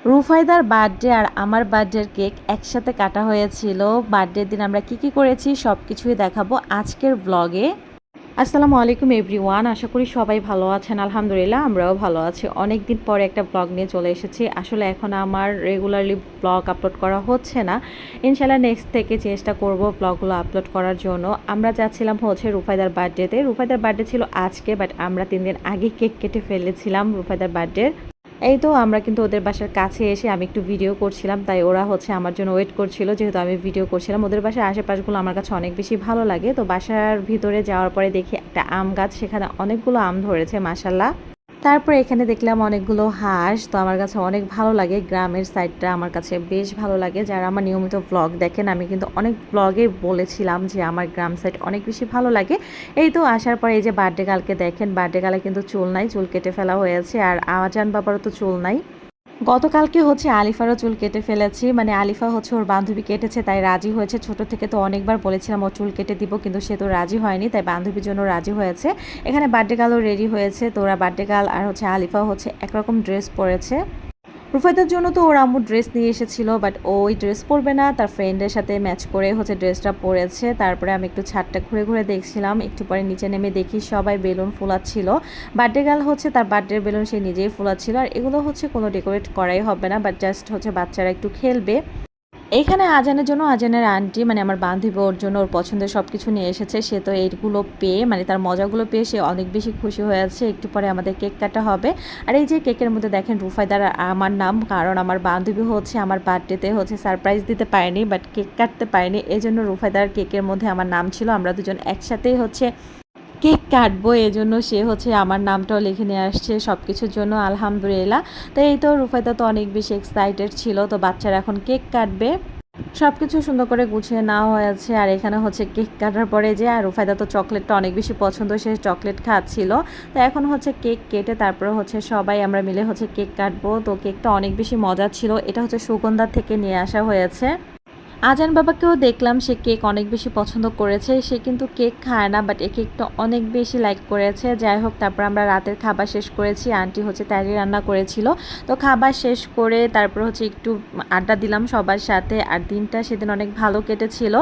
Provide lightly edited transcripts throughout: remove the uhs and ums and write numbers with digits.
রুফায়দার birthday আর আমার বার্থডের cake একসাথে কাটা হয়েছিল। বার্থডের দিন আমরা কি করেছি সব কিছুই দেখাবো আজকের ব্লগে। আসসালামু আলাইকুম এভরিওয়ান, আশা করি সবাই ভালো আছেন। আলহামদুলিল্লাহ আমরাও ভালো আছি। অনেক দিন পরে একটা ব্লগ নিয়ে চলে এসেছি। আসলে এখন আমার রেগুলারলি ব্লগ আপলোড করা হচ্ছে না। ইনশাল্লাহ নেক্সট থেকে চেষ্টা করব ব্লগগুলো আপলোড করার জন্য। আমরা যাচ্ছিলাম হচ্ছে রুফায়দার বার্থডেতে। রুফায়দার বার্থডে ছিল আজকে, বাট আমরা 3 দিন আগে কেক কেটে ফেলেছিলাম রুফায়দার বার্থডে। এই তো আমরা কিন্তু ওদের বাসার কাছে এসে আমি একটু ভিডিও করছিলাম, তাই ওরা হচ্ছে আমার জন্য ওয়েট করছিল, যেহেতু আমি ভিডিও করছিলাম। ওদের বাসার আশেপাশগুলো আমার কাছে অনেক বেশি ভালো লাগে। তো বাসার ভিতরে যাওয়ার পরে দেখি একটা আম গাছ, সেখানে অনেকগুলো আম ধরেছে মাশাল্লাহ। তারপর এখানে দেখলাম অনেকগুলো হাঁস। তো আমার কাছে অনেক ভালো লাগে, গ্রামের সাইডটা আমার কাছে বেশ ভালো লাগে। যারা আমার নিয়মিত ব্লগ দেখেন, আমি কিন্তু অনেক ব্লগে বলেছিলাম যে আমার গ্রাম সাইড অনেক বেশি ভালো লাগে। এই তো আসার পরে এই যে বার্থডে গার্লকে দেখেন, বার্থডে গার্লে কিন্তু চুল নাই, চুল কেটে ফেলা হয়েছে। আর আজান বাবারও তো চুল নাই। গতকালকে হচ্ছে আলিফারও চুল কেটে ফেলেছি, মানে আলিফা হচ্ছে ওর বান্ধবী কেটেছে তাই রাজি হয়েছে। ছোট থেকে তো অনেকবার বলেছিলাম ও চুল কেটে দিব, কিন্তু সে তো রাজি হয়নি, তাই বান্ধবীর জন্য রাজি হয়েছে। এখানে বার্থডে গার্লও রেডি হয়েছে। তো ওরা বার্থডে গার্ল আর হচ্ছে আলিফা হচ্ছে একরকম ড্রেস পরেছে। রুফায়দার জন্য তো ওর আম্মু ড্রেস নিয়ে এসেছিল, বাট ওই ড্রেস পরবে না, তার ফ্রেন্ডের সাথে ম্যাচ করে হচ্ছে ড্রেসটা পরেছে। তারপরে আমি একটু ছাদটা ঘুরে ঘুরে দেখছিলাম, একটু পরে নিচে নেমে দেখি সবাই বেলুন ফুলাচ্ছিল। বার্থডে গার্ল হচ্ছে তার বার্থডের বেলুন সে নিজেই ফুলাচ্ছিল। আর এগুলো হচ্ছে কোনো ডেকোরেট করাই হবে না, বাট জাস্ট হচ্ছে বাচ্চারা একটু খেলবে। এইখানে আজানের জন্য আজানের আন্টি, মানে আমার বান্ধবী, ওর জন্য ওর পছন্দের সব কিছু নিয়ে এসেছে। সে তো এইগুলো পেয়ে, মানে তার মজাগুলো পেয়ে সে অনেক বেশি খুশি হয়েছে। একটু পরে আমাদের কেক কাটা হবে। আর এই যে কেকের মধ্যে দেখেন রুফায়দার আমার নাম, কারণ আমার বান্ধবী হচ্ছে আমার বার্থডেতে হচ্ছে সারপ্রাইজ দিতে পারেনি, বাট কেক কাটতে পারেনি, এই জন্য রুফায়দার কেকের মধ্যে আমার নাম ছিল। আমরা দুজন একসাথেই হচ্ছে কেক কাটবো, এজন্য সে হচ্ছে আমার নামটাও লিখে নিয়ে আসছে সব কিছুর জন্য। আলহামদুলিল্লাহ। তো এই তো রুফায়দা তো অনেক বেশি এক্সাইটেড ছিল। তো বাচ্চারা এখন কেক কাটবে। সব কিছু সুন্দর করে গুছিয়ে নেওয়া হয়েছে। আর এখানে হচ্ছে কেক কাটার পরে যে আর রুফায়দা তো চকলেটটা অনেক বেশি পছন্দ, সে চকলেট খাচ্ছিল। তো এখন হচ্ছে কেক কেটে তারপরে হচ্ছে সবাই আমরা মিলে হচ্ছে কেক কাটবো। তো কেকটা অনেক বেশি মজা ছিল। এটা হচ্ছে সুগন্ধার থেকে নিয়ে আসা হয়েছে। আজান বাবাকেও দেখলাম সে কেক অনেক বেশি পছন্দ করেছে। সে কিন্তু কেক খায় না, বাট এই কেকটা অনেক বেশি লাইক করেছে। যাই হোক, তারপর আমরা রাতের খাবার শেষ করেছি। আন্টি হচ্ছে তারি রান্না করেছিল। তো খাবার শেষ করে তারপর হচ্ছে একটু আড্ডা দিলাম সবার সাথে। আর দিনটা সেদিন অনেক ভালো কেটেছিল।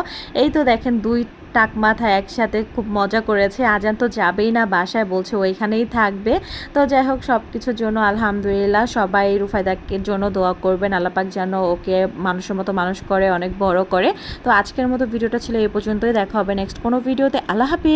এই তো দেখেন দুই টাক মাথায় একসাথে খুব মজা করেছে। আজান তো যাবেই না বাসায়, বলছে ওইখানেই থাকবে। তো যাই হোক, সব কিছুর জন্য আলহামদুলিল্লাহ। সবাই রুফায়দাকে জন্য দোয়া করবেন, আল্লাহ পাক যেন ওকে মানুষের মতো মানুষ করে, অনেক বড় করে। তো আজকের মতো ভিডিওটা ছিল এই পর্যন্তই। দেখা হবে নেক্সট কোনো ভিডিওতে। আল্লাহ হাফিজ।